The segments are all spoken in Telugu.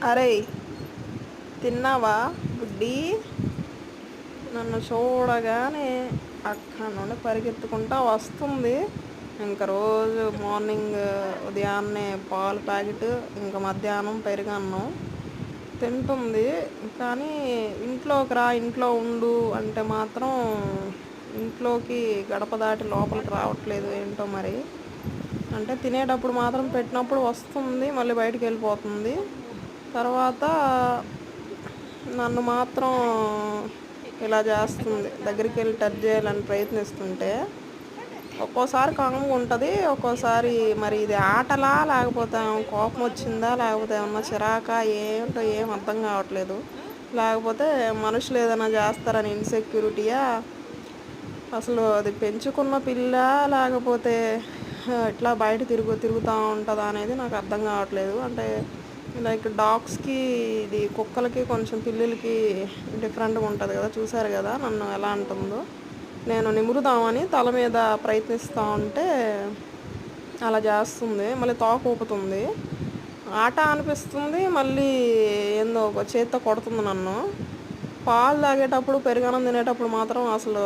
అరేయ్, తిన్నావా బుడ్డి? నన్ను చూడగానే అక్కడ నుండి పరిగెత్తుకుంటా వస్తుంది. ఇంకా రోజు మార్నింగ్ ఉదయాన్నే పాలు ప్యాకెట్, ఇంకా మధ్యాహ్నం పెరుగన్నం తింటుంది. కానీ ఇంట్లోకి రా, ఇంట్లో ఉండు అంటే మాత్రం ఇంట్లోకి గడప దాటి లోపలికి రావట్లేదు. ఏంటో మరి. అంటే తినేటప్పుడు మాత్రం పెట్టినప్పుడు వస్తుంది, మళ్ళీ బయటికి వెళ్ళిపోతుంది. తర్వాత నన్ను మాత్రం ఇలా చేస్తుంది. దగ్గరికి వెళ్ళి టచ్ చేయాలని ప్రయత్నిస్తుంటే ఒక్కోసారి కామ్గా ఉంటుంది, ఒక్కోసారి మరి ఇది ఆటలా లేకపోతే కోపం వచ్చిందా లేకపోతే ఏమన్నా చిరాకా ఏంటో ఏం అర్థం కావట్లేదు. లేకపోతే మనుషులు ఏదైనా చేస్తారని ఇన్సెక్యూరిటీయా, అసలు అది పెంచుకున్న పిల్ల లేకపోతే ఇట్లా బయట తిరుగుతూ ఉంటుందా అనేది నాకు అర్థం కావట్లేదు. అంటే లైక్ డాగ్స్కి, ఇది కుక్కలకి కొంచెం పిల్లులకి డిఫరెంట్గా ఉంటుంది కదా. చూసారు కదా నన్ను ఎలా అంటుందో. నేను నిమురుదామని తల మీద ప్రయత్నిస్తూ ఉంటే అలా చేస్తుంది. మళ్ళీ తోక ఊపుతుంది. ఆట అనిపిస్తుంది, మళ్ళీ ఏందో ఒక చేత్తో కొడుతుంది నన్ను. పాలు తాగేటప్పుడు, పెరుగన్నం తినేటప్పుడు మాత్రం అసలు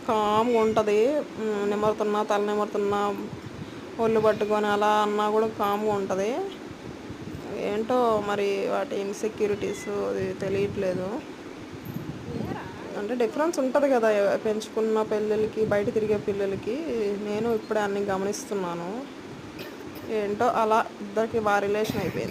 కామ్గా ఉంటుంది. నిమరుతున్నా, తల నిమరుతున్నా, ఒళ్ళు పట్టుకొని అలా అన్నా కూడా కామ్గా ఉంటుంది. ఏంటో మరి వాటి ఇన్సెక్యూరిటీస్ అది తెలియట్లేదు. అంటే డిఫరెన్స్ ఉంటుంది కదా పెంచుకున్న పిల్లలకి, బయట తిరిగే పిల్లలకి. నేను ఇప్పుడే అన్ని గమనిస్తున్నాను. ఏంటో అలా ఇద్దరికి బాగా రిలేషన్ అయిపోయింది.